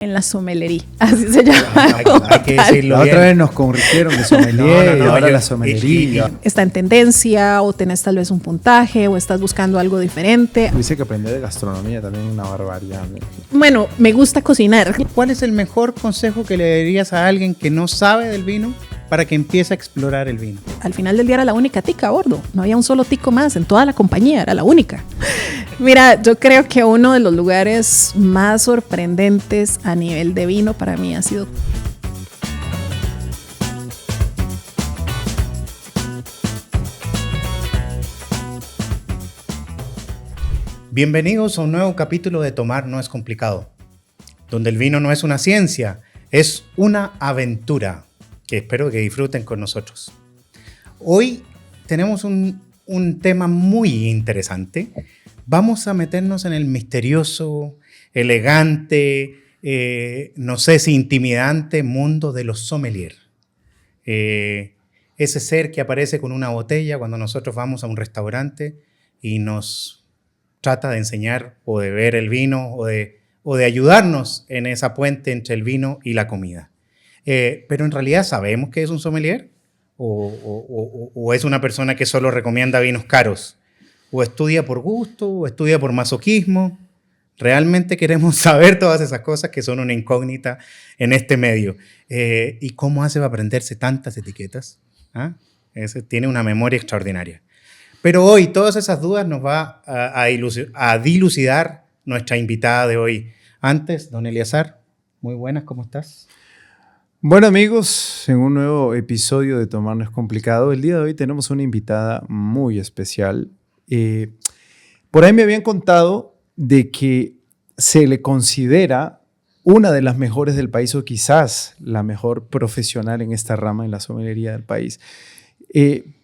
en la sommeliería, así se llama. Hay que decirlo La bien. otra vez nos corrigieron de sommelier y ahora la sommelería. Está en tendencia o tenés tal vez un puntaje o estás buscando algo diferente. Dice que aprender de gastronomía también es una barbaridad. Bueno, me gusta cocinar. ¿Cuál es el mejor consejo que le darías a alguien que no sabe del vino para que empiece a explorar el vino? Al final del día era la única tica a bordo. No había un solo tico más en toda la compañía, era la única. Mira, yo creo que uno de los lugares más sorprendentes a nivel de vino para mí ha sido... Bienvenidos a un nuevo capítulo de Tomar no es complicado, donde el vino no es una ciencia, es una aventura que espero que disfruten con nosotros. Hoy tenemos un tema muy interesante. Vamos a meternos en el misterioso, elegante, no sé si intimidante mundo de los sommeliers. Ese ser que aparece con una botella cuando nosotros vamos a un restaurante y nos trata de enseñar o de ver el vino o de ayudarnos en esa puente entre el vino y la comida. Pero en realidad sabemos que es un sommelier o es una persona que solo recomienda vinos caros. O estudia por gusto, o estudia por masoquismo. Realmente queremos saber todas esas cosas que son una incógnita en este medio. ¿Y cómo hace para aprenderse tantas etiquetas? ¿Ah? Ese tiene una memoria extraordinaria. Pero hoy todas esas dudas nos va a dilucidar nuestra invitada de hoy. Antes, don Eleazar, muy buenas, ¿cómo estás? Bueno, amigos, en un nuevo episodio de Tomar no es complicado, el día de hoy tenemos una invitada muy especial. Por ahí me habían contado de que se le considera una de las mejores del país o quizás la mejor profesional en esta rama en la sommelería del país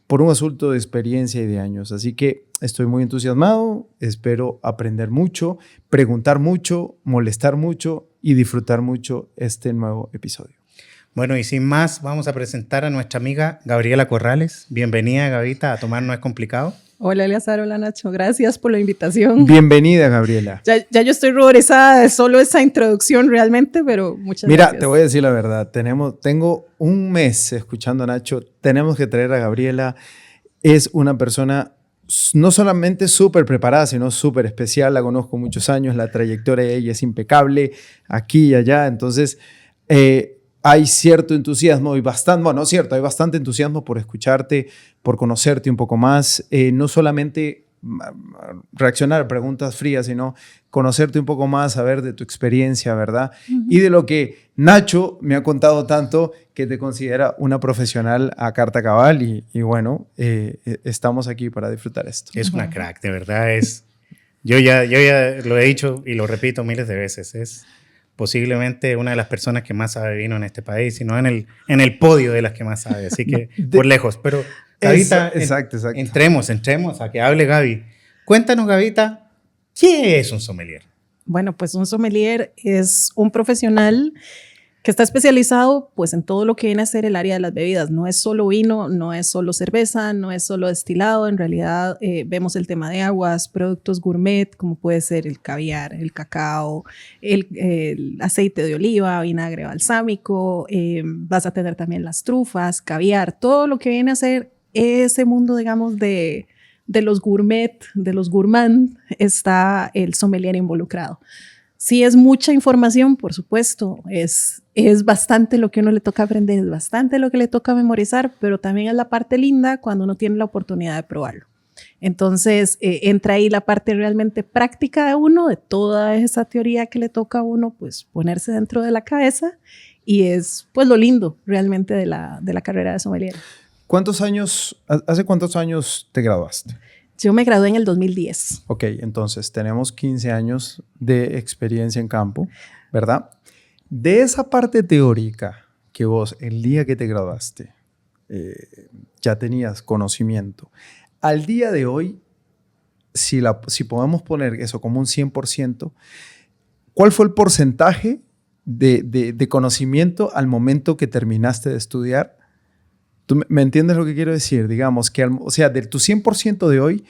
por un asunto de experiencia y de años. Así que estoy muy entusiasmado, espero aprender mucho, preguntar mucho, molestar mucho y disfrutar mucho este nuevo episodio. Bueno, y sin más, vamos a presentar a nuestra amiga Gabriela Corrales. Bienvenida, Gavita, a Tomar no es complicado. Hola, Eleazar, hola, Nacho. Gracias por la invitación. Bienvenida, Gabriela. Ya yo estoy ruborizada de solo esa introducción realmente, pero muchas gracias. Mira, te voy a decir la verdad. Tengo un mes escuchando a Nacho. Tenemos que traer a Gabriela. Es una persona no solamente súper preparada, sino súper especial. La conozco muchos años. La trayectoria de ella es impecable aquí y allá. Entonces, hay cierto entusiasmo y hay bastante entusiasmo por escucharte, por conocerte un poco más, no solamente reaccionar a preguntas frías, sino conocerte un poco más, saber de tu experiencia, ¿verdad? Uh-huh. Y de lo que Nacho me ha contado tanto, que te considera una profesional a carta cabal y bueno, estamos aquí para disfrutar esto. Es una crack, de verdad. Yo ya lo he dicho y lo repito miles de veces, es posiblemente una de las personas que más sabe vino en este país, sino en el podio de las que más sabe, así que por lejos. Pero Gavita, exacto. Entremos a que hable Gaby. Cuéntanos, Gavita, ¿qué es un sommelier? Bueno, pues un sommelier es un profesional que está especializado pues en todo lo que viene a ser el área de las bebidas. No es solo vino, no es solo cerveza, no es solo destilado. En realidad vemos el tema de aguas, productos gourmet, como puede ser el caviar, el cacao, el aceite de oliva, vinagre balsámico. Vas a tener también las trufas, caviar, todo lo que viene a ser ese mundo, digamos, de los gourmet, de los gourmand, está el sommelier involucrado. Sí, es mucha información, por supuesto, es bastante lo que uno le toca aprender, es bastante lo que le toca memorizar, pero también es la parte linda cuando uno tiene la oportunidad de probarlo. Entonces, entra ahí la parte realmente práctica de uno, de toda esa teoría que le toca a uno, pues ponerse dentro de la cabeza, y es pues lo lindo realmente de la carrera de sommelier. ¿Hace cuántos años te graduaste? Yo me gradué en el 2010. Ok, entonces tenemos 15 años de experiencia en campo, ¿verdad? De esa parte teórica que vos, el día que te graduaste, ya tenías conocimiento, al día de hoy, si podemos poner eso como un 100%, ¿cuál fue el porcentaje de conocimiento al momento que terminaste de estudiar? ¿Tú me entiendes lo que quiero decir? Digamos que, o sea, de tu 100% de hoy,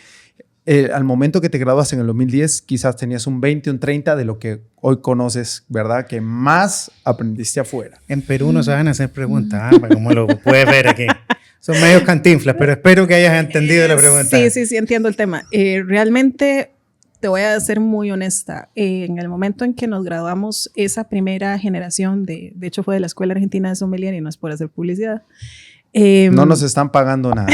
al momento que te graduaste en el 2010, quizás tenías un 20, un 30 de lo que hoy conoces, ¿verdad? Que más aprendiste afuera. En Perú no se van a hacer preguntas, como lo puedes ver aquí. Son medios cantinflas, pero espero que hayas entendido la pregunta. Sí, entiendo el tema. Realmente, te voy a ser muy honesta. En el momento en que nos graduamos, esa primera generación, de hecho fue de la Escuela Argentina de Sommelier, y no es por hacer publicidad. No nos están pagando nada.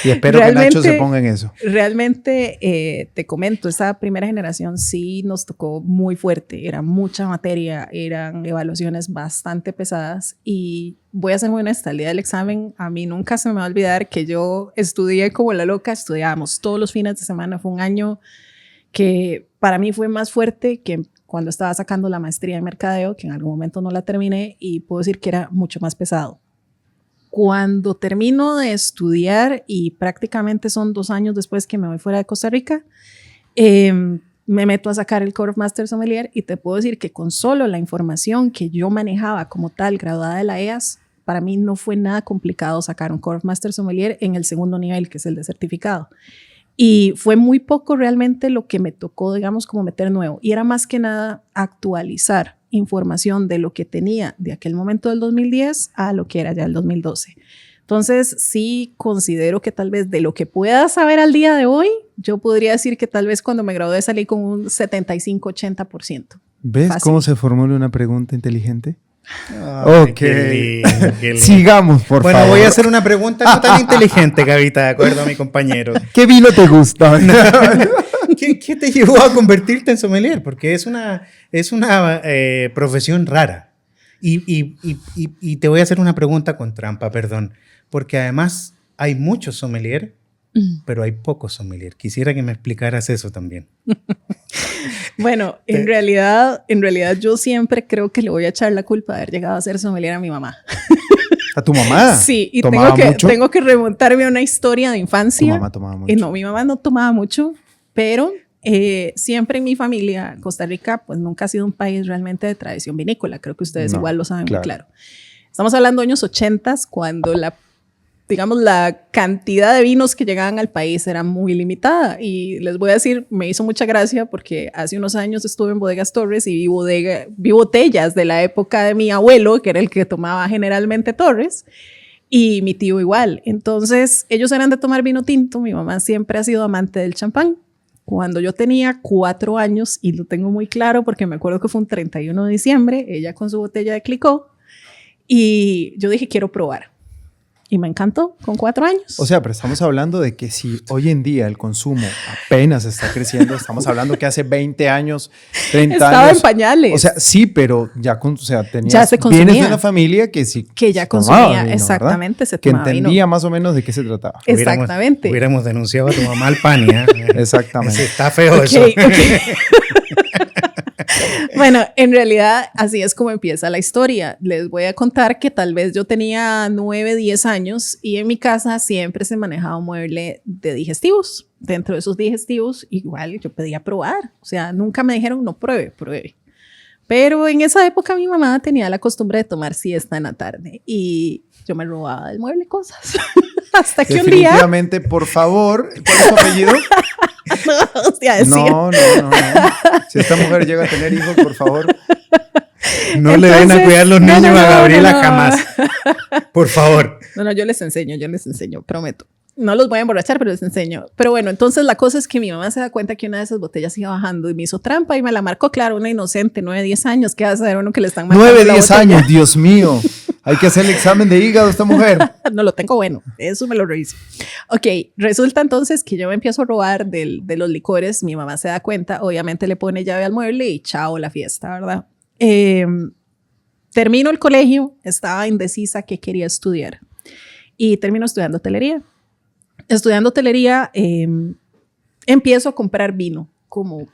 Y espero que Nacho se ponga en eso. Realmente, te comento, esa primera generación sí nos tocó muy fuerte. Era mucha materia, eran evaluaciones bastante pesadas. Y voy a ser muy honesta, el día del examen, a mí nunca se me va a olvidar que yo estudié como la loca. Estudiábamos todos los fines de semana. Fue un año que para mí fue más fuerte que cuando estaba sacando la maestría en mercadeo, que en algún momento no la terminé, y puedo decir que era mucho más pesado. Cuando termino de estudiar, y prácticamente son 2 años después que me voy fuera de Costa Rica, me meto a sacar el Core of Master Sommelier, y te puedo decir que con solo la información que yo manejaba como tal, graduada de la EAS, para mí no fue nada complicado sacar un Core of Master Sommelier en el segundo nivel, que es el de certificado. Y fue muy poco realmente lo que me tocó, digamos, como meter nuevo. Y era más que nada actualizar información de lo que tenía de aquel momento del 2010 a lo que era ya el 2012. Entonces, sí considero que tal vez de lo que pueda saber al día de hoy, yo podría decir que tal vez cuando me gradué salí con un 75-80%. ¿Ves Fácil. cómo se formula una pregunta inteligente? Ay, Ok. qué lindo, qué lindo. Sigamos, por favor. Bueno, voy a hacer una pregunta no tan inteligente, Gavita, de acuerdo a mi compañero. ¿Qué vino te gusta? ¿Qué te llevó a convertirte en sommelier? Porque es una profesión rara. Y te voy a hacer una pregunta con trampa, perdón. Porque además hay muchos sommelier, pero hay pocos sommelier. Quisiera que me explicaras eso también. Bueno, en realidad yo siempre creo que le voy a echar la culpa de haber llegado a ser sommelier a mi mamá. ¿A tu mamá? Sí, y ¿Tomaba mucho? tengo que remontarme a una historia de infancia. ¿Tu mamá tomaba mucho? No, mi mamá no tomaba mucho, pero siempre en mi familia, Costa Rica, pues nunca ha sido un país realmente de tradición vinícola. Creo que ustedes igual lo saben muy claro. Estamos hablando de años 80, cuando la cantidad de vinos que llegaban al país era muy limitada. Y les voy a decir, me hizo mucha gracia porque hace unos años estuve en Bodegas Torres y vi botellas de la época de mi abuelo, que era el que tomaba generalmente Torres, y mi tío igual. Entonces, ellos eran de tomar vino tinto. Mi mamá siempre ha sido amante del champán. Cuando yo tenía 4 años, y lo tengo muy claro porque me acuerdo que fue un 31 de diciembre, ella con su botella de Clicquot, y yo dije, quiero probar. Y me encantó con 4 años. O sea, pero estamos hablando de que si hoy en día el consumo apenas está creciendo, estamos hablando que hace 20 años, 30 años. Estaba en pañales. O sea, sí, pero ya, tenías, ya se consumía. Vienes de una familia que sí. Que ya consumía, vino, exactamente, ¿verdad? se tomaba que entendía más o menos de qué se trataba. Exactamente. Hubiéramos denunciado a tu mamá al Pania. Exactamente. Está feo eso. Bueno, en realidad así es como empieza la historia. Les voy a contar que tal vez yo tenía 9, 10 años y en mi casa siempre se manejaba un mueble de digestivos. Dentro de esos digestivos, igual yo pedía probar. O sea, nunca me dijeron, no, pruebe. Pero en esa época mi mamá tenía la costumbre de tomar siesta en la tarde y yo me robaba del mueble cosas. Hasta que un día... Definitivamente, por favor, ¿cuál es tu apellido? No. Si esta mujer llega a tener hijos, por favor. No le den a cuidar los niños a Gabriela jamás. Por favor. No, yo les enseño, prometo. No los voy a emborrachar, pero les enseño. Pero bueno, entonces la cosa es que mi mamá se da cuenta que una de esas botellas iba bajando y me hizo trampa y me la marcó, claro, una inocente, 9, 10 años. ¿Qué va a saber uno que le están marcando 9, la 10 botella? años, Dios mío. Hay que hacer el examen de hígado a esta mujer. No lo tengo bueno, eso me lo reviso. Ok, resulta entonces que yo me empiezo a robar de los licores. Mi mamá se da cuenta, obviamente le pone llave al mueble y chao la fiesta, ¿verdad? Termino el colegio, estaba indecisa qué quería estudiar y termino estudiando hotelería. Estudiando hotelería, empiezo a comprar vino, como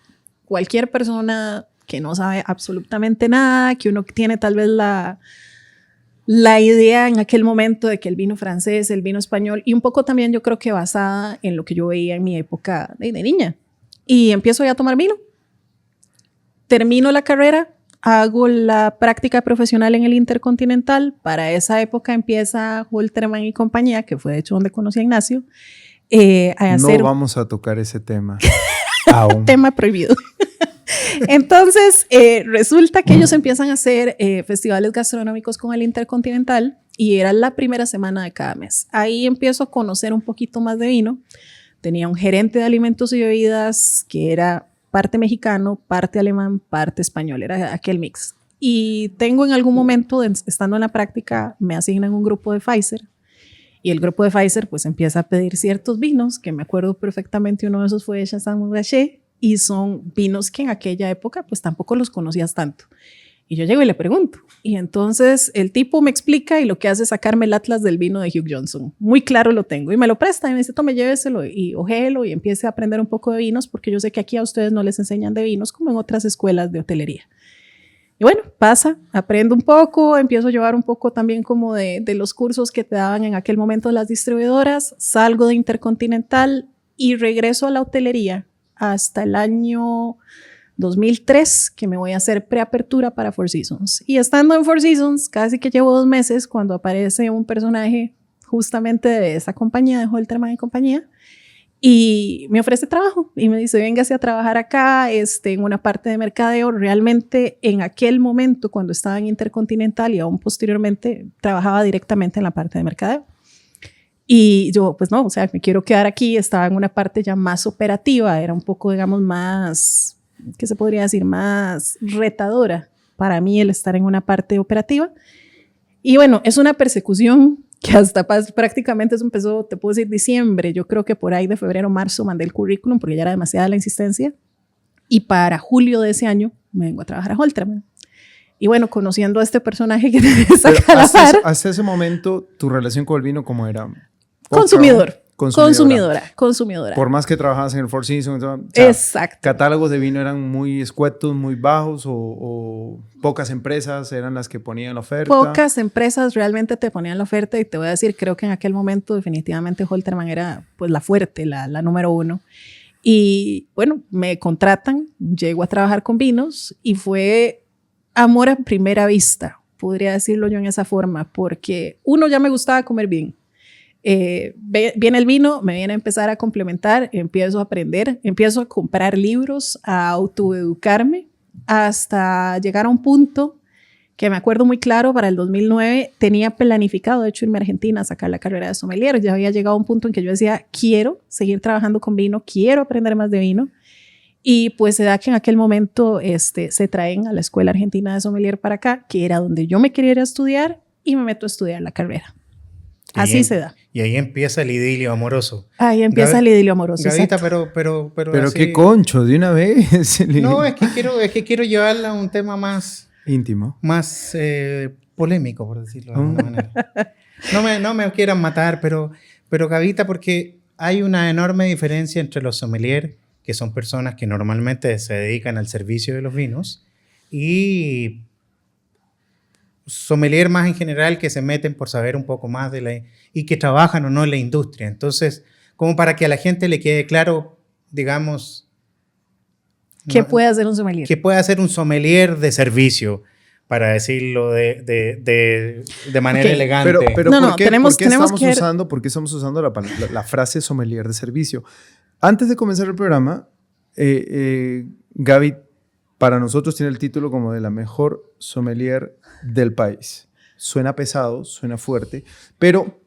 cualquier persona que no sabe absolutamente nada, que uno tiene tal vez la idea en aquel momento de que el vino francés, el vino español, y un poco también yo creo que basada en lo que yo veía en mi época de niña. Y empiezo ya a tomar vino. Termino la carrera, hago la práctica profesional en el Intercontinental. Para esa época empieza Holterman y compañía, que fue de hecho donde conocí a Ignacio. a hacer... No vamos a tocar ese tema aún. Tema prohibido. Entonces, resulta que ellos empiezan a hacer festivales gastronómicos con el Intercontinental y era la primera semana de cada mes. Ahí empiezo a conocer un poquito más de vino. Tenía un gerente de alimentos y bebidas que era parte mexicano, parte alemán, parte español. Era aquel mix. Y tengo en algún momento, estando en la práctica, me asignan un grupo de Pfizer. Y el grupo de Pfizer pues empieza a pedir ciertos vinos, que me acuerdo perfectamente, uno de esos fue Chassagne-Montrachet, y son vinos que en aquella época pues tampoco los conocías tanto. Y yo llego y le pregunto, y entonces el tipo me explica y lo que hace es sacarme el atlas del vino de Hugh Johnson. Muy claro lo tengo, y me lo presta y me dice, tome, lléveselo y ojéelo y empiece a aprender un poco de vinos, porque yo sé que aquí a ustedes no les enseñan de vinos como en otras escuelas de hotelería. Y bueno, pasa, aprendo un poco, empiezo a llevar un poco también como de los cursos que te daban en aquel momento las distribuidoras, salgo de Intercontinental y regreso a la hotelería hasta el año 2003, que me voy a hacer preapertura para Four Seasons. Y estando en Four Seasons, casi que llevo 2 meses cuando aparece un personaje justamente de esa compañía, de Holtermann y compañía, y me ofrece trabajo y me dice, véngase a trabajar acá en una parte de mercadeo. Realmente en aquel momento, cuando estaba en Intercontinental y aún posteriormente, trabajaba directamente en la parte de mercadeo. Y yo, pues no, o sea, me quiero quedar aquí. Estaba en una parte ya más operativa, era un poco, digamos, más, ¿qué se podría decir? Más retadora para mí el estar en una parte operativa. Y bueno, es una persecución que hasta prácticamente eso empezó, te puedo decir, diciembre. Yo creo que por ahí de febrero, marzo mandé el currículum porque ya era demasiada la insistencia. Y para julio de ese año me vengo a trabajar a Holtermann. Y bueno, conociendo a este personaje que te saca a la par. Hasta ese momento, ¿tu relación con el vino cómo era? Consumidora. Por más que trabajabas en el Four Seasons, exacto. ¿Catálogos de vino eran muy escuetos, muy bajos o pocas empresas eran las que ponían la oferta? Pocas empresas realmente te ponían la oferta y te voy a decir, creo que en aquel momento definitivamente Holtermann era pues la fuerte, la número 1. Y bueno, me contratan, llego a trabajar con vinos y fue amor a primera vista, podría decirlo yo en esa forma, porque uno, ya me gustaba comer bien. Viene el vino, me viene a empezar a complementar, empiezo a aprender, empiezo a comprar libros, a autoeducarme, hasta llegar a un punto que me acuerdo muy claro, para el 2009 tenía planificado, de hecho, irme a Argentina a sacar la carrera de sommelier. Ya había llegado a un punto en que yo decía, quiero seguir trabajando con vino, quiero aprender más de vino. Y pues se da que en aquel momento se traen a la Escuela Argentina de Sommelier para acá, que era donde yo me quería ir a estudiar, y me meto a estudiar la carrera. Así se da. Y ahí empieza el idilio amoroso. Ahí empieza el idilio amoroso. Gavita, pero así, qué concho, de una vez. No, es que quiero llevarla a un tema más íntimo, más polémico, por decirlo de alguna manera. No me quieran matar, pero Gavita, porque hay una enorme diferencia entre los sommeliers, que son personas que normalmente se dedican al servicio de los vinos, y sommelier más en general, que se meten por saber un poco más y que trabajan o no en la industria. Entonces, como para que a la gente le quede claro, digamos, ¿qué puede hacer un sommelier? ¿Qué puede hacer un sommelier de servicio, para decirlo de manera elegante? Pero ¿por qué estamos usando la frase sommelier de servicio? Antes de comenzar el programa, Gaby, para nosotros tiene el título como de la mejor sommelier del país. Suena pesado, suena fuerte, pero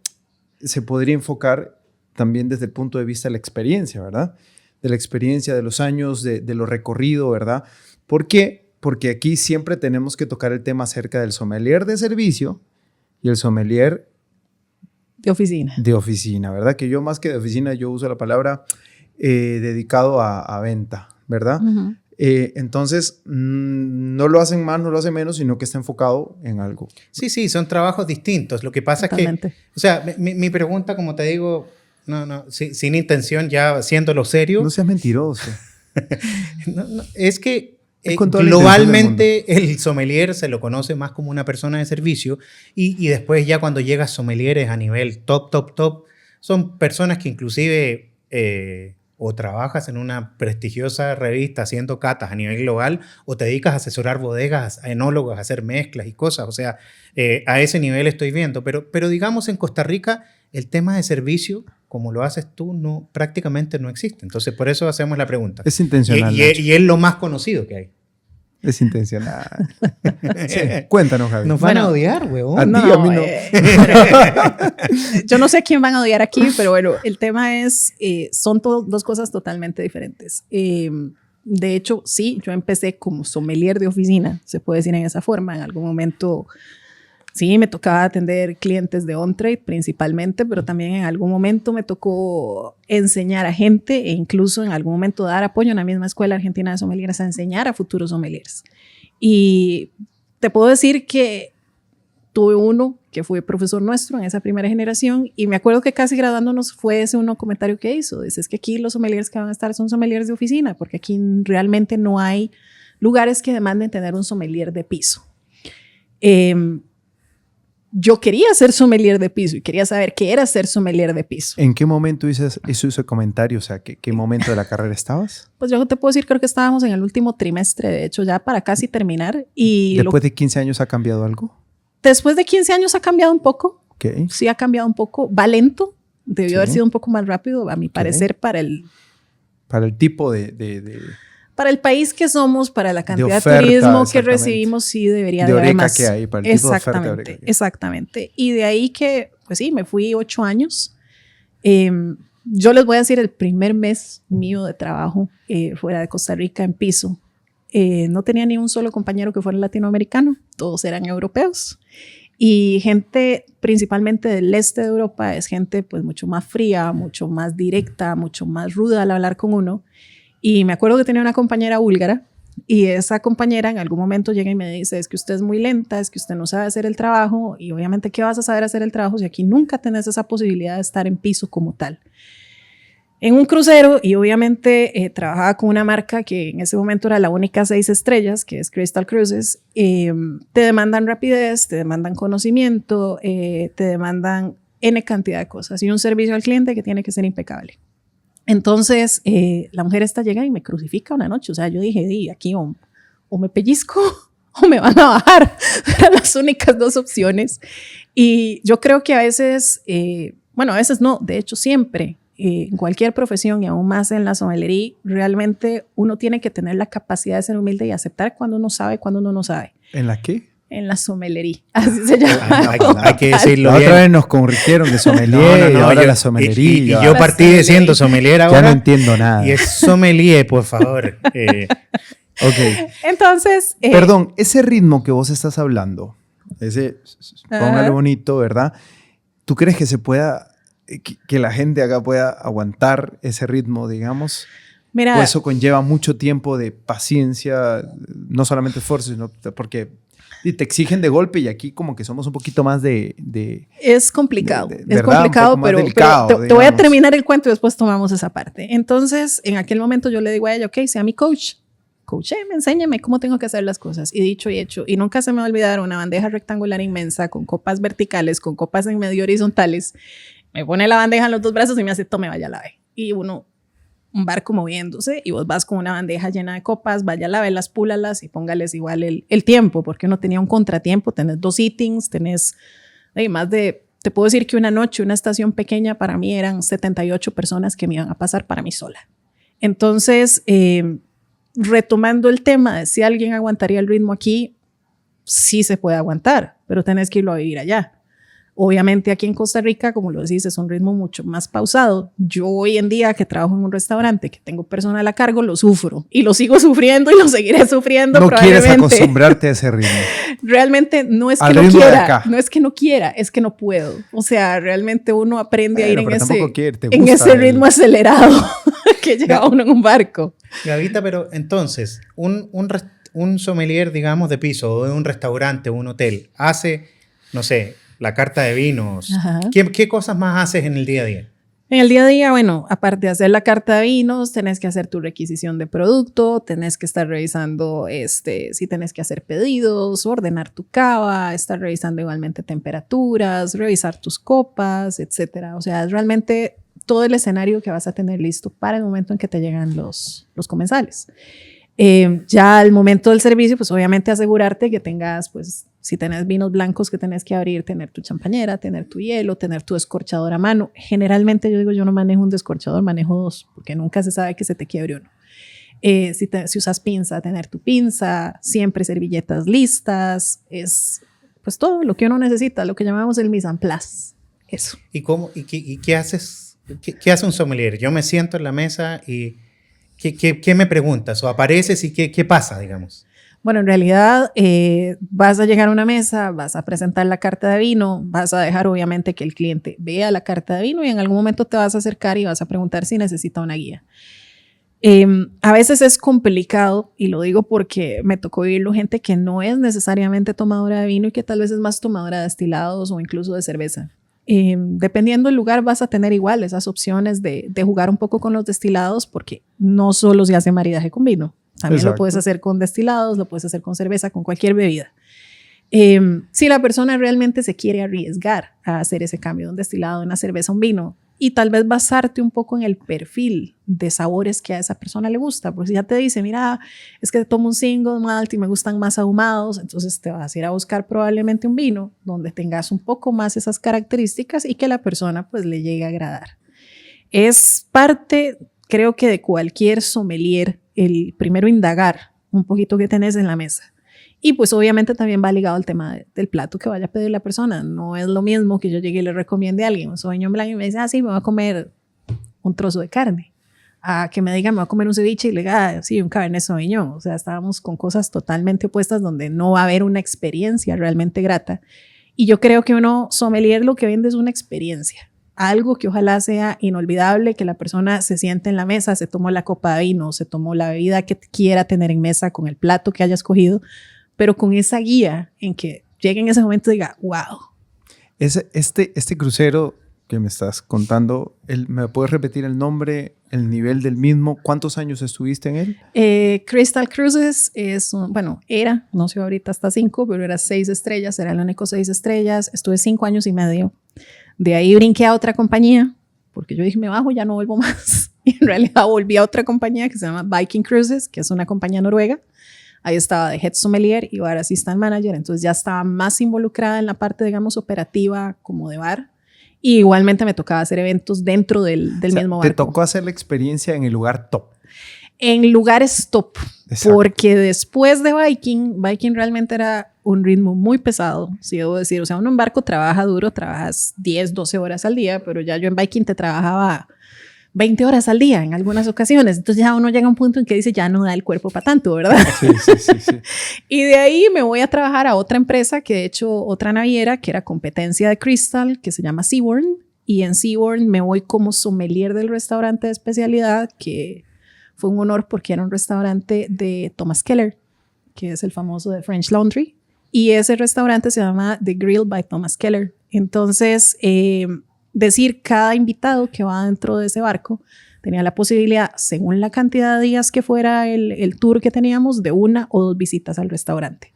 se podría enfocar también desde el punto de vista de la experiencia, ¿verdad? De la experiencia, de los años, de lo recorrido, ¿verdad? ¿Por qué? Porque aquí siempre tenemos que tocar el tema acerca del sommelier de servicio y el sommelier de oficina. De oficina, ¿verdad? Que yo más que de oficina, yo uso la palabra dedicado a venta, ¿verdad? Uh-huh. Entonces, no lo hacen más, no lo hacen menos, sino que está enfocado en algo. Sí, son trabajos distintos. Lo que pasa Totalmente. Es que, o sea, mi pregunta, como te digo, sin intención, ya haciéndolo serio. No seas mentiroso. Es que globalmente el sommelier se lo conoce más como una persona de servicio y después ya cuando llegas sommeliers a nivel top, son personas que inclusive o trabajas en una prestigiosa revista haciendo catas a nivel global, o te dedicas a asesorar bodegas, a enólogos, a hacer mezclas y cosas. O sea, a ese nivel estoy viendo. Pero digamos, en Costa Rica, el tema de servicio, como lo haces tú, prácticamente no existe. Entonces, por eso hacemos la pregunta. Es intencional. Y es lo más conocido que hay. Es intencional. Sí, cuéntanos, Javi. Nos van a odiar, huevón. A ti, a mí no. Yo no sé a quién van a odiar aquí, pero bueno, el tema es, son dos cosas totalmente diferentes. De hecho, sí, yo empecé como sommelier de oficina, se puede decir en esa forma. En algún momento, sí, me tocaba atender clientes de on-trade principalmente, pero también en algún momento me tocó enseñar a gente e incluso en algún momento dar apoyo en la misma escuela argentina de sommeliers a enseñar a futuros sommeliers. Y te puedo decir que tuve uno que fue profesor nuestro en esa primera generación y me acuerdo que casi graduándonos fue ese uno comentario que hizo. Dice, es que aquí los sommeliers que van a estar son sommeliers de oficina, porque aquí realmente no hay lugares que demanden tener un sommelier de piso. Yo quería ser sommelier de piso y quería saber qué era ser sommelier de piso. ¿En qué momento hizo ese comentario? O sea, ¿qué momento de la carrera estabas? Pues yo te puedo decir, creo que estábamos en el último trimestre, de hecho, ya para casi terminar. Y ¿Después de 15 años ha cambiado algo? Después de 15 años ha cambiado un poco. Okay. Sí, ha cambiado un poco. Va lento. Debió haber sido un poco más rápido, a mi parecer, para el tipo para el país que somos, para la cantidad oferta, de turismo que recibimos, sí debería de haber más. Que hay, para el tipo de oferta de Eureka que hay. Exactamente. Y de ahí que, pues sí, me fui 8 años. Yo les voy a decir, el primer mes mío de trabajo fuera de Costa Rica en piso, no tenía ni un solo compañero que fuera latinoamericano, todos eran europeos. Y gente principalmente del este de Europa es gente pues mucho más fría, mucho más directa, mucho más ruda al hablar con uno. Y me acuerdo que tenía una compañera búlgara y esa compañera en algún momento llega y me dice, es que usted es muy lenta, es que usted no sabe hacer el trabajo y obviamente ¿qué vas a saber hacer el trabajo si aquí nunca tenés esa posibilidad de estar en piso como tal? En un crucero y obviamente trabajaba con una marca que en ese momento era la única 6 estrellas, que es Crystal Cruises, te demandan rapidez, te demandan conocimiento, te demandan N cantidad de cosas y un servicio al cliente que tiene que ser impecable. Entonces, la mujer esta llega y me crucifica una noche. O sea, yo dije, aquí o me pellizco o me van a bajar. Eran las únicas 2 opciones. Y yo creo que a veces, bueno, a veces no, de hecho siempre, en cualquier profesión y aún más en la sommelería, realmente uno tiene que tener la capacidad de ser humilde y aceptar cuando uno sabe, cuando uno no sabe. ¿En la qué? En la sommelería, así se llama. Hay que decirlo la bien. otra vez nos corrigieron de sommelier y ahora la sommelería. Y yo partí diciendo sommelier ahora. Ya no entiendo nada. Y es sommelier, por favor. Ok. Entonces... Perdón, ese ritmo que vos estás hablando, póngale bonito, ¿verdad? ¿Tú crees que se pueda, que la gente acá pueda aguantar ese ritmo, digamos? Mira, ¿O eso conlleva mucho tiempo de paciencia, no solamente esfuerzo, sino porque te exigen de golpe y aquí como que somos un poquito más de es complicado, es ¿verdad? complicado, pero delicado, te voy a terminar el cuento y después tomamos esa parte. Entonces, en aquel momento yo le digo a ella, ok, sea mi coach, enséñame cómo tengo que hacer las cosas. Y dicho y hecho, y nunca se me va a olvidar una bandeja rectangular inmensa con copas verticales, con copas en medio horizontales. Me pone la bandeja en los 2 brazos y me hace, tome, vaya, lave. Y un barco moviéndose y vos vas con una bandeja llena de copas, vaya, lávelas, púlalas y póngales igual el tiempo, porque uno tenía un contratiempo, tenés 2 sittings, tenés más de, te puedo decir que una noche, una estación pequeña para mí eran 78 personas que me iban a pasar para mí sola. Entonces, retomando el tema de si alguien aguantaría el ritmo aquí, sí se puede aguantar, pero tenés que irlo a vivir allá. Obviamente aquí en Costa Rica, como lo decís, es un ritmo mucho más pausado. Yo hoy en día que trabajo en un restaurante, que tengo personal a cargo, lo sufro y lo sigo sufriendo y lo seguiré sufriendo. No quieres acostumbrarte a ese ritmo. Realmente no es que no quiera, no es que no quiera, es que no puedo. O sea, realmente uno aprende a ir en ese ritmo acelerado que lleva uno en un barco. Gavita, pero entonces, un sommelier, digamos, de piso o de un restaurante o un hotel hace, no sé, la carta de vinos. ¿Qué cosas más haces en el día a día? En el día a día, bueno, aparte de hacer la carta de vinos, tenés que hacer tu requisición de producto, tenés que estar revisando si tenés que hacer pedidos, ordenar tu cava, estar revisando igualmente temperaturas, revisar tus copas, etcétera. O sea, es realmente todo el escenario que vas a tener listo para el momento en que te llegan los comensales. Ya al momento del servicio, pues obviamente asegurarte que tengas, pues si tenés vinos blancos que tenés que abrir, tener tu champañera, tener tu hielo, tener tu descorchador a mano. Generalmente yo digo, yo no manejo un descorchador, manejo 2, porque nunca se sabe que se te quiebre uno. Si usas pinza, tener tu pinza, siempre servilletas listas, es pues todo lo que uno necesita, lo que llamamos el mise en place. Eso. ¿Y qué haces? ¿Qué hace un sommelier? Yo me siento en la mesa y ¿qué me preguntas? ¿O apareces y qué pasa, digamos? Bueno, en realidad vas a llegar a una mesa, vas a presentar la carta de vino, vas a dejar obviamente que el cliente vea la carta de vino y en algún momento te vas a acercar y vas a preguntar si necesita una guía. A veces es complicado y lo digo porque me tocó vivirlo gente que no es necesariamente tomadora de vino y que tal vez es más tomadora de destilados o incluso de cerveza. Dependiendo del lugar vas a tener igual esas opciones de jugar un poco con los destilados porque no solo se hace maridaje con vino, también Exacto. Lo puedes hacer con destilados, lo puedes hacer con cerveza, con cualquier bebida. Si la persona realmente se quiere arriesgar a hacer ese cambio de un destilado, de una cerveza a un vino y tal vez basarte un poco en el perfil de sabores que a esa persona le gusta, porque si ya te dice, mira, es que tomo un single malt y me gustan más ahumados, entonces te vas a ir a buscar probablemente un vino donde tengas un poco más esas características y que la persona pues le llegue a agradar. Es parte, creo que de cualquier sommelier, el primero indagar un poquito que tenés en la mesa. Y pues obviamente también va ligado al tema del plato que vaya a pedir la persona. No es lo mismo que yo llegue y le recomiende a alguien un Sauvignon Blanc y me dice, sí, me voy a comer un trozo de carne. A que me diga, me voy a comer un ceviche y le diga, sí, un Cabernet Sauvignon. O sea, estábamos con cosas totalmente opuestas donde no va a haber una experiencia realmente grata. Y yo creo que uno sommelier lo que vende es una experiencia. Algo que ojalá sea inolvidable, que la persona se siente en la mesa, se tomó la copa de vino, se tomó la bebida que quiera tener en mesa con el plato que haya escogido, pero con esa guía en que llegue en ese momento y diga, wow. Este crucero que me estás contando, ¿me puedes repetir el nombre, el nivel del mismo? ¿Cuántos años estuviste en él? Crystal Cruises era, no sé ahorita hasta 5, pero era 6 estrellas, era el único 6 estrellas. Estuve 5 años y medio. De ahí brinqué a otra compañía, porque yo dije, me bajo, ya no vuelvo más. Y en realidad volví a otra compañía que se llama Viking Cruises, que es una compañía noruega. Ahí estaba de Head Sommelier y Bar Assistant Manager, entonces ya estaba más involucrada en la parte, digamos, operativa como de bar. Y igualmente me tocaba hacer eventos dentro del mismo barco. Te tocó hacer la experiencia en el lugar top. En lugares top. Exacto. Porque después de Viking realmente era un ritmo muy pesado, si debo decir. O sea, uno en barco trabaja duro, trabajas 10, 12 horas al día, pero ya yo en Viking te trabajaba 20 horas al día en algunas ocasiones. Entonces ya uno llega a un punto en que dice, ya no da el cuerpo para tanto, ¿verdad? Sí. Y de ahí me voy a trabajar a otra empresa, que de hecho otra naviera, que era competencia de Crystal, que se llama Seabourn. Y en Seabourn me voy como sommelier del restaurante de especialidad, que fue un honor porque era un restaurante de Thomas Keller, que es el famoso de French Laundry. Y ese restaurante se llama The Grill by Thomas Keller. Entonces, decir cada invitado que va dentro de ese barco tenía la posibilidad, según la cantidad de días que fuera el tour que teníamos, de 1 o 2 visitas al restaurante.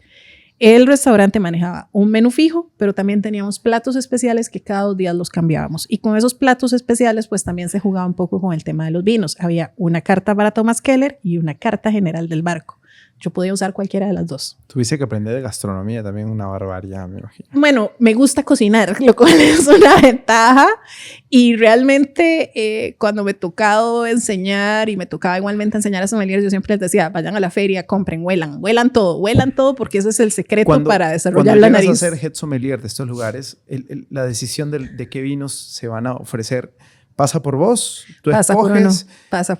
El restaurante manejaba un menú fijo, pero también teníamos platos especiales que cada 2 días los cambiábamos. Y con esos platos especiales, pues también se jugaba un poco con el tema de los vinos. Había una carta para Thomas Keller y una carta general del barco. Yo podía usar cualquiera de las dos. Tuviste que aprender de gastronomía también, una barbaridad, me imagino. Bueno, me gusta cocinar, lo cual es una ventaja. Y realmente cuando me tocaba enseñar y me tocaba igualmente enseñar a sommeliers, yo siempre les decía, vayan a la feria, compren, huelan todo, porque ese es el secreto para desarrollar la nariz. Cuando llegas a ser head sommelier de estos lugares, la decisión de qué vinos se van a ofrecer pasa por vos, tú escoges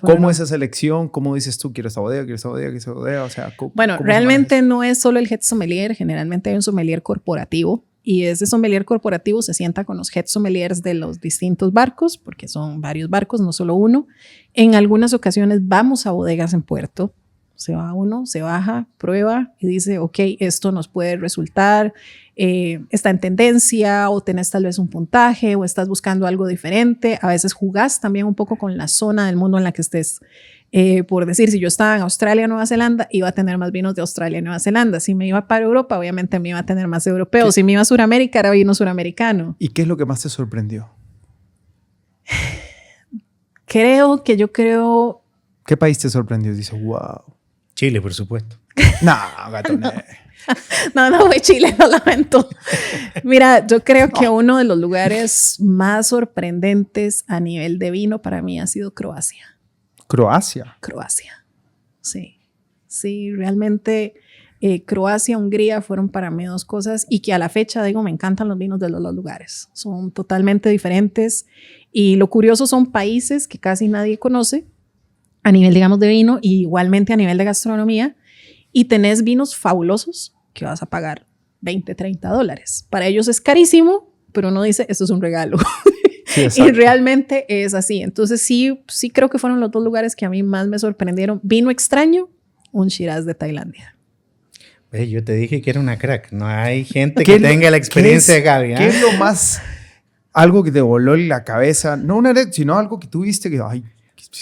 cómo esa selección, cómo dices tú, quiero esta bodega, o sea, bueno, realmente no es solo el head sommelier, generalmente hay un sommelier corporativo y ese sommelier corporativo se sienta con los head sommeliers de los distintos barcos, porque son varios barcos, no solo uno. En algunas ocasiones vamos a bodegas en puerto, se va uno, se baja, prueba y dice, ok, esto nos puede resultar, está en tendencia o tenés tal vez un puntaje o estás buscando algo diferente. A veces jugás también un poco con la zona del mundo en la que estés. Por decir, si yo estaba en Australia o Nueva Zelanda, iba a tener más vinos de Australia y Nueva Zelanda. Si me iba para Europa, obviamente me iba a tener más europeo. Si me iba a Sudamérica, era vino suramericano. ¿Y qué es lo que más te sorprendió? Yo creo... ¿Qué país te sorprendió? Dice, wow. Chile, por supuesto. No, gato, no. No fue Chile, lo lamento. Mira, yo creo que uno de los lugares más sorprendentes a nivel de vino para mí ha sido Croacia. ¿Croacia? Croacia, sí. Sí, realmente Croacia, Hungría fueron para mí dos cosas y que a la fecha, digo, me encantan los vinos de los lugares. Son totalmente diferentes y lo curioso son países que casi nadie conoce a nivel, digamos, de vino y igualmente a nivel de gastronomía y tenés vinos fabulosos que vas a pagar $20, $30. Para ellos es carísimo, pero uno dice, esto es un regalo. Sí, y realmente es así. Entonces sí creo que fueron los dos lugares que a mí más me sorprendieron. Vino extraño, un Shiraz de Tailandia. Yo te dije que era una crack. No hay gente que tenga la experiencia de Gaby. ¿Qué es lo más, algo que te voló en la cabeza? No una sino algo que tuviste que, ay,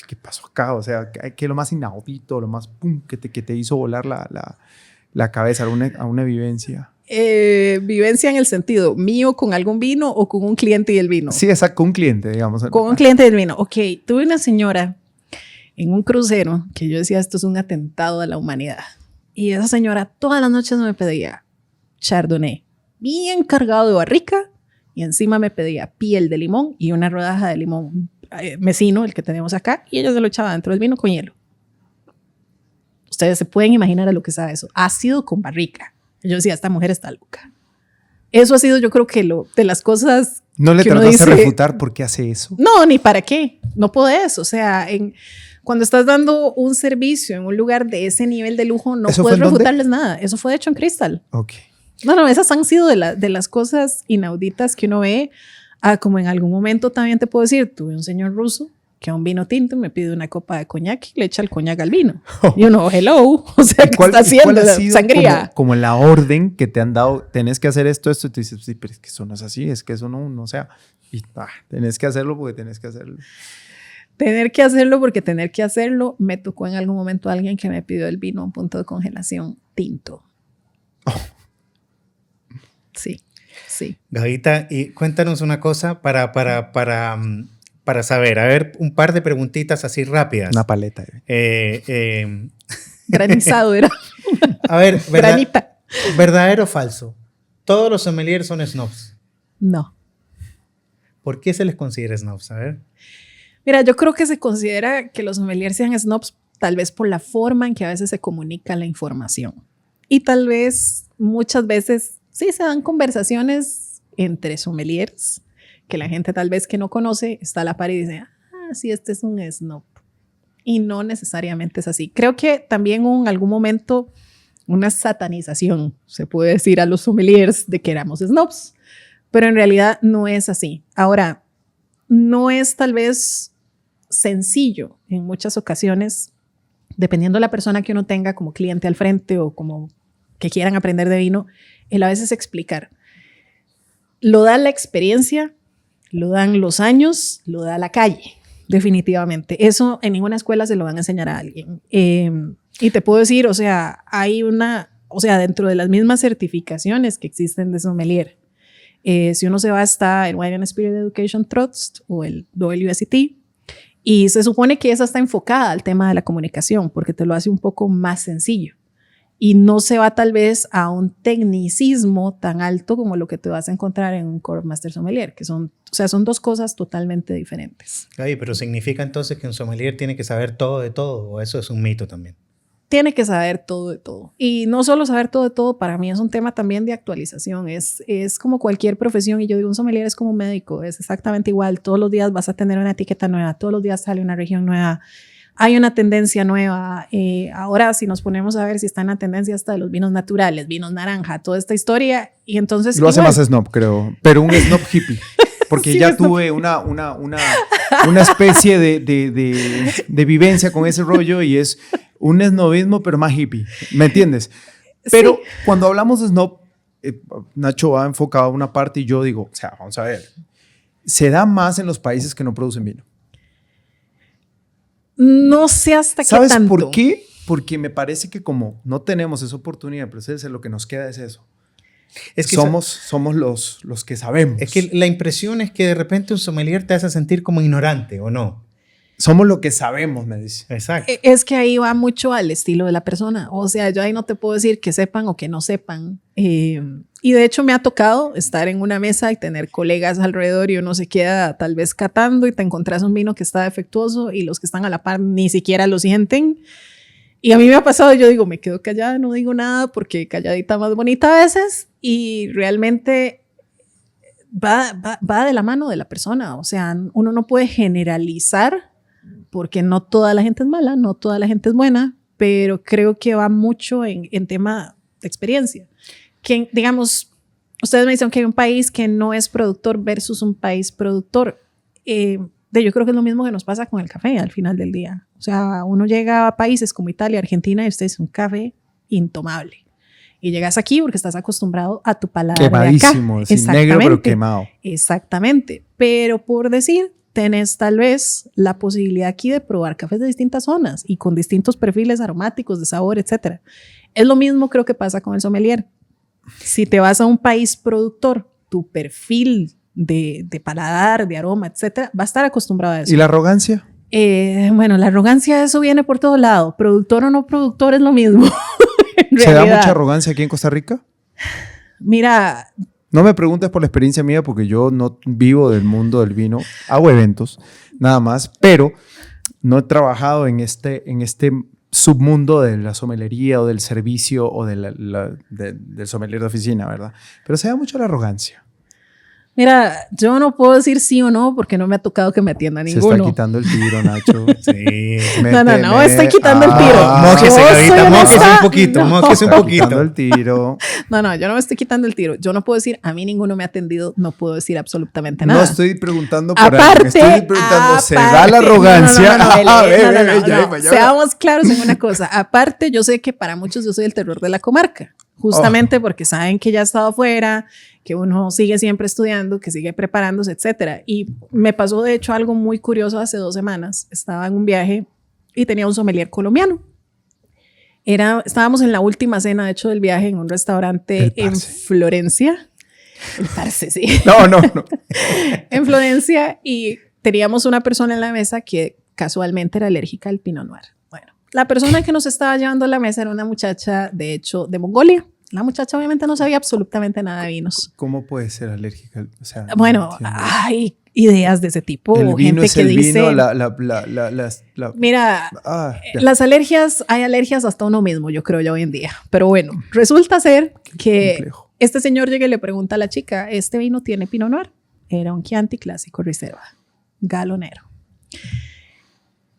¿qué pasó acá? O sea, ¿qué es lo más inaudito, lo más pum, que te hizo volar la cabeza a una vivencia? Vivencia en el sentido mío con algún vino o con un cliente y el vino. Sí, exacto, con un cliente, digamos. Con un cliente y el vino. Ok, tuve una señora en un crucero que yo decía, esto es un atentado a la humanidad. Y esa señora todas las noches me pedía Chardonnay, bien cargado de barrica, y encima me pedía piel de limón y una rodaja de limón mesino, el que tenemos acá, y ella se lo echaba dentro del vino con hielo. Ustedes se pueden imaginar a lo que sabe eso. Ácido con barrica. Yo decía, esta mujer está loca. Eso ha sido, yo creo que de las cosas. ¿No le trataste de refutar por qué hace eso? No, ni para qué. No podés. O sea, cuando estás dando un servicio en un lugar de ese nivel de lujo, no puedes refutarles nada. Eso fue hecho en Crystal. Ok. No, esas han sido de las cosas inauditas que uno ve. Como en algún momento también te puedo decir, tuve un señor ruso que a un vino tinto me pide una copa de coñac y le echa el coñac al vino. Y uno, hello, o sea, ¿qué está haciendo? Sangría. Como la orden que te han dado, tenés que hacer esto, y tú dices, sí, pero es que eso no es así, es que eso no, o sea, y, tenés que hacerlo porque tenés que hacerlo. Tener que hacerlo porque tener que hacerlo, me tocó en algún momento alguien que me pidió el vino a un punto de congelación tinto. Oh. Sí. Gavita, y cuéntanos una cosa para saber, a ver, un par de preguntitas así rápidas. Una paleta. Granizado era. A ver, ¿verdadero o falso? ¿Todos los sommeliers son snobs? No. ¿Por qué se les considera snobs? A ver. Mira, yo creo que se considera que los sommeliers sean snobs tal vez por la forma en que a veces se comunica la información. Y tal vez, muchas veces, sí se dan conversaciones entre sommeliers que la gente tal vez que no conoce está a la par y dice, sí, este es un snob. Y no necesariamente es así. Creo que también hubo en algún momento una satanización, se puede decir, a los sommeliers de que éramos snobs, pero en realidad no es así. Ahora, no es tal vez sencillo en muchas ocasiones, dependiendo de la persona que uno tenga como cliente al frente o como que quieran aprender de vino, el a veces explicar. Lo da la experiencia, lo dan los años, lo da la calle, definitivamente. Eso en ninguna escuela se lo van a enseñar a alguien. Y te puedo decir, o sea, dentro de las mismas certificaciones que existen de sommelier, si uno se va hasta el Wine and Spirit Education Trust o el WSET, y se supone que esa está enfocada al tema de la comunicación, porque te lo hace un poco más sencillo. Y no se va tal vez a un tecnicismo tan alto como lo que te vas a encontrar en un Core Master Sommelier, que son dos cosas totalmente diferentes. Ay, pero ¿significa entonces que un sommelier tiene que saber todo de todo? ¿O eso es un mito también? Tiene que saber todo de todo. Y no solo saber todo de todo, para mí es un tema también de actualización. Es como cualquier profesión, y yo digo, un sommelier es como un médico, es exactamente igual. Todos los días vas a tener una etiqueta nueva, todos los días sale una región nueva. Hay una tendencia nueva. Ahora, si nos ponemos a ver si está en la tendencia hasta de los vinos naturales, vinos naranja, toda esta historia, y entonces... Lo hace más snob, creo, pero un snob hippie. Porque sí, ya tuve una especie de vivencia con ese rollo y es un snobismo, pero más hippie. ¿Me entiendes? Pero sí, cuando hablamos de snob, Nacho va enfocado a una parte y yo digo, o sea, vamos a ver, se da más en los países que no producen vino. No sé hasta qué tanto. ¿Sabes por qué? Porque me parece que como no tenemos esa oportunidad, pero lo que nos queda es eso. Es que somos los que sabemos. Es que la impresión es que de repente un sommelier te hace sentir como ignorante, ¿o no? Somos lo que sabemos, me dice. Exacto. Es que ahí va mucho al estilo de la persona. O sea, yo ahí no te puedo decir que sepan o que no sepan. Y de hecho me ha tocado estar en una mesa y tener colegas alrededor y uno se queda tal vez catando y te encontrás un vino que está defectuoso y los que están a la par ni siquiera lo sienten. Y a mí me ha pasado, yo digo, me quedo callada, no digo nada porque calladita más bonita a veces, y realmente va de la mano de la persona. O sea, uno no puede generalizar porque no toda la gente es mala, no toda la gente es buena, pero creo que va mucho en tema de experiencia. Que, digamos, ustedes me dicen que hay un país que no es productor versus un país productor. Yo creo que es lo mismo que nos pasa con el café al final del día. O sea, uno llega a países como Italia, Argentina y ustedes un café intomable. Y llegas aquí porque estás acostumbrado a tu paladar quemadísimo, de acá. sí, negro pero quemado. Exactamente. Pero por decir, tenés tal vez la posibilidad aquí de probar cafés de distintas zonas y con distintos perfiles aromáticos, de sabor, etc. Es lo mismo creo que pasa con el sommelier. Si te vas a un país productor, tu perfil de paladar, de aroma, etcétera, va a estar acostumbrado a eso. ¿Y la arrogancia? Bueno, la arrogancia, eso viene por todo lado. Productor o no productor es lo mismo. ¿Se da mucha arrogancia aquí en Costa Rica? Mira... No me preguntes por la experiencia mía porque yo no vivo del mundo del vino. Hago eventos, nada más, pero no he trabajado en este submundo de la sommelería o del servicio o del sommelier de oficina, ¿verdad? Pero se da mucho la arrogancia. Mira, yo no puedo decir sí o no porque no me ha tocado que me atienda ninguno. Se está quitando el tiro, Nacho. Sí. No estoy quitando el tiro. Mójese, Gavita, mójese un poquito, mójese un poquito. Quitando el tiro. No, yo no me estoy quitando el tiro. Yo no puedo decir, a mí ninguno me ha atendido, no puedo decir absolutamente nada. No estoy preguntando por aparte, estoy preguntando, ¿se da la arrogancia? No. Seamos claros en una cosa. Aparte, yo sé que para muchos yo soy el terror de la comarca. Justamente porque saben que ya he estado afuera, que uno sigue siempre estudiando, que sigue preparándose, etcétera. Y me pasó de hecho algo muy curioso hace 2 semanas. Estaba en un viaje y tenía un sommelier colombiano. Estábamos en la última cena, de hecho, del viaje en un restaurante en Florencia. El parce, sí. No. En Florencia, y teníamos una persona en la mesa que casualmente era alérgica al Pinot Noir. Bueno, la persona que nos estaba llevando a la mesa era una muchacha, de hecho, de Mongolia. La muchacha obviamente no sabía absolutamente nada de vinos. ¿Cómo puede ser alérgica? O sea, bueno, hay ideas de ese tipo. El vino gente es que el dice, vino, mira, las alergias, hay alergias hasta uno mismo, yo creo ya hoy en día. Pero bueno, resulta ser que complejo. este señor llega y le pregunta a la chica, ¿este vino tiene Pinot Noir? Era un Chianti clásico reserva, galonero.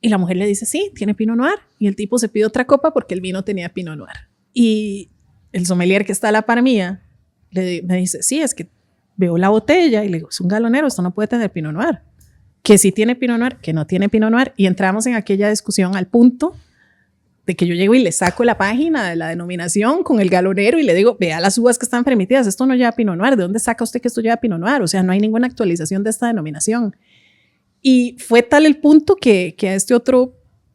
Y la mujer le dice, sí, tiene Pinot Noir. Y el tipo se pide otra copa porque el vino tenía Pinot Noir. Y el sommelier que está a la par mía me dice, sí, es que veo la botella y le digo, es un galonero, esto no puede tener Pinot Noir. Que sí tiene Pinot Noir, que no tiene Pinot Noir. Y entramos en aquella discusión al punto de que yo llego y le saco la página de la denominación con el galonero y le digo, vea las uvas que están permitidas, esto no lleva Pinot Noir. ¿De dónde saca usted que esto lleva Pinot Noir? O sea, no hay ninguna actualización de esta denominación. Y fue tal el punto que a este otro,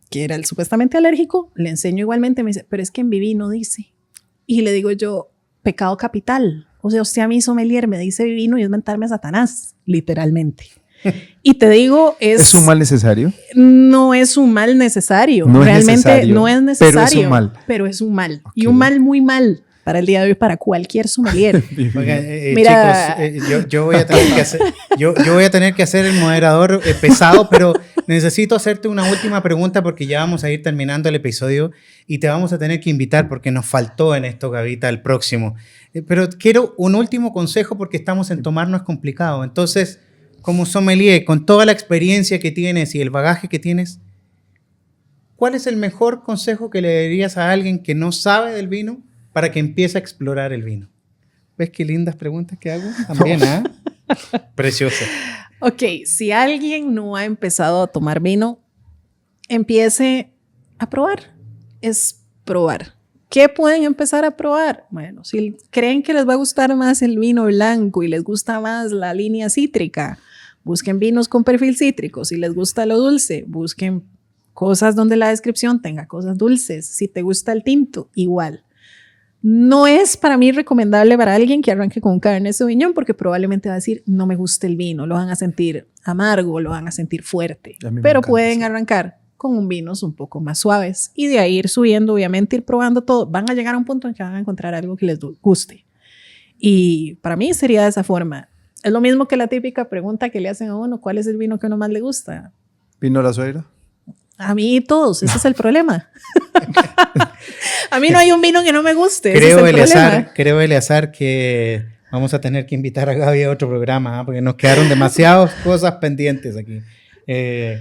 que era el supuestamente alérgico, le enseño igualmente, me dice, pero es que en mi vino dice. Y le digo yo, pecado capital. O sea, usted a mí sommelier me dice vino y es mentarme a Satanás, literalmente. Y te digo, ¿es un mal necesario? No es un mal necesario. No realmente es necesario, no es necesario. Pero es un mal. Pero es un mal. Okay. Y un mal muy mal para el día de hoy, para cualquier sommelier. Oigan, Mira, chicos, yo voy a tener que hacer, yo voy a tener que hacer el moderador pesado, pero necesito hacerte una última pregunta porque ya vamos a ir terminando el episodio y te vamos a tener que invitar porque nos faltó en esto, Gavita, el próximo. Pero quiero un último consejo porque estamos en Tomar No es Complicado. Entonces, como sommelier, con toda la experiencia que tienes y el bagaje que tienes, ¿cuál es el mejor consejo que le darías a alguien que no sabe del vino para que empiece a explorar el vino? ¿Ves qué lindas preguntas que hago? También, ¿ah? Preciosa. Ok, si alguien no ha empezado a tomar vino, empiece a probar. Es probar. ¿Qué pueden empezar a probar? Bueno, si creen que les va a gustar más el vino blanco y les gusta más la línea cítrica, busquen vinos con perfil cítrico. Si les gusta lo dulce, busquen cosas donde la descripción tenga cosas dulces. Si te gusta el tinto, igual. No es para mí recomendable para alguien que arranque con un Cabernet Sauvignon porque probablemente va a decir, no me gusta el vino, lo van a sentir amargo, lo van a sentir fuerte. Pero pueden arrancar con un vinos un poco más suaves y de ahí ir subiendo, obviamente ir probando todo. Van a llegar a un punto en que van a encontrar algo que les guste. Y para mí sería de esa forma. Es lo mismo que la típica pregunta que le hacen a uno, ¿cuál es el vino que a uno más le gusta? ¿Vino la suegra? A mí todos, ese es el problema. A mí no hay un vino que no me guste. Creo, Eleazar, que vamos a tener que invitar a Gaby a otro programa, porque nos quedaron demasiadas cosas pendientes aquí.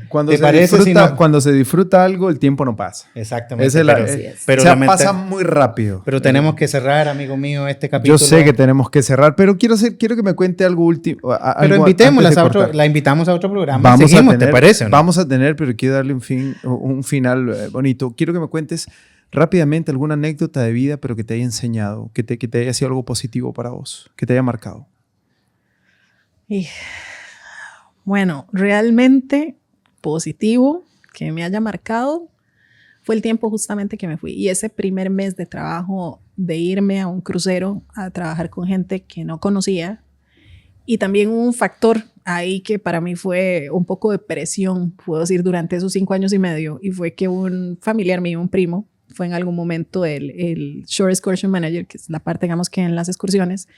Cuando se disfruta algo, el tiempo no pasa. Exactamente. Pasa muy rápido. Pero tenemos que cerrar, amigo mío, este capítulo. Yo sé que tenemos que cerrar, pero quiero que me cuente algo último. Pero la invitamos a otro programa. ¿Te parece? ¿No? Vamos a tener, pero quiero darle un final bonito. Quiero que me cuentes rápidamente alguna anécdota de vida, pero que te haya enseñado, que te haya sido algo positivo para vos, que te haya marcado. Bueno, realmente positivo que me haya marcado fue el tiempo justamente que me fui. Y ese primer mes de trabajo, de irme a un crucero a trabajar con gente que no conocía. Y también un factor ahí que para mí fue un poco de presión, puedo decir, durante esos 5 años y medio. Y fue que un familiar mío, un primo, fue en algún momento el Shore Excursion Manager, que es la parte, digamos, que en las excursiones,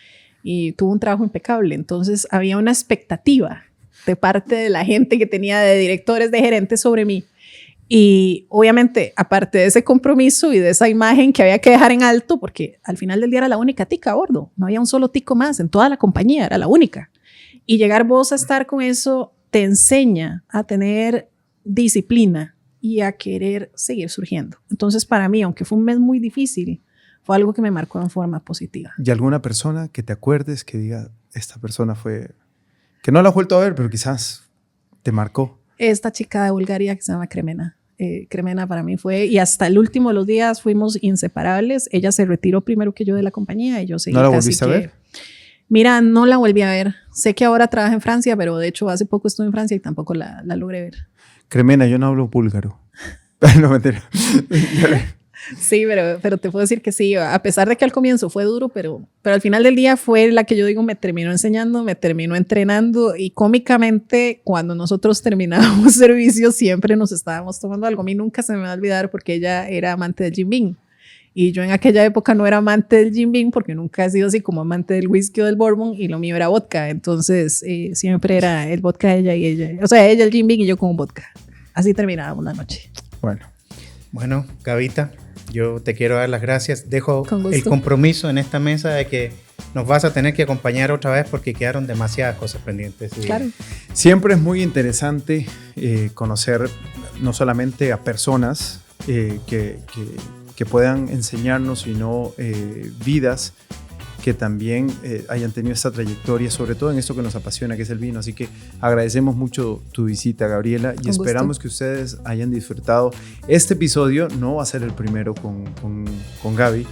y tuvo un trabajo impecable. Entonces había una expectativa de parte de la gente que tenía, de directores, de gerentes sobre mí. Y obviamente, aparte de ese compromiso y de esa imagen que había que dejar en alto, porque al final del día era la única tica a bordo, no había un solo tico más en toda la compañía, era la única. Y llegar vos a estar con eso te enseña a tener disciplina y a querer seguir surgiendo. Entonces, para mí, aunque fue un mes muy difícil, fue algo que me marcó en forma positiva. ¿Y alguna persona que te acuerdes que diga, esta persona fue... que no la has vuelto a ver, pero quizás te marcó? Esta chica de Bulgaria que se llama Cremena. Cremena para mí fue, y hasta el último de los días fuimos inseparables. Ella se retiró primero que yo de la compañía y yo seguí. ¿No la volviste a ver? Mira, no la volví a ver. Sé que ahora trabaja en Francia, pero de hecho hace poco estuve en Francia y tampoco la logré ver. Cremena, yo no hablo búlgaro. No, mentira. Sí, pero te puedo decir que sí, a pesar de que al comienzo fue duro, pero al final del día fue la que yo digo me terminó enseñando, me terminó entrenando, y cómicamente cuando nosotros terminábamos servicio siempre nos estábamos tomando algo. A mí nunca se me va a olvidar porque ella era amante del Jim Beam y yo en aquella época no era amante del Jim Beam porque nunca he sido así como amante del whisky o del bourbon, y lo mío era vodka. Entonces siempre era el vodka de ella y ella, o sea, ella el Jim Beam y yo con vodka. Así terminábamos la noche. Bueno, Gavita, yo te quiero dar las gracias. Dejo el compromiso en esta mesa de que nos vas a tener que acompañar otra vez porque quedaron demasiadas cosas pendientes. Claro. Siempre es muy interesante conocer no solamente a personas que puedan enseñarnos, sino vidas que también hayan tenido esta trayectoria, sobre todo en esto que nos apasiona, que es el vino. Así que agradecemos mucho tu visita, Gabriela, y esperamos que ustedes hayan disfrutado este episodio. No va a ser el primero con Gaby,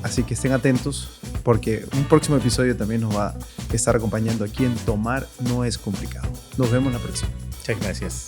así que estén atentos porque un próximo episodio también nos va a estar acompañando aquí en Tomar No Es Complicado. Nos vemos la próxima. Muchas gracias.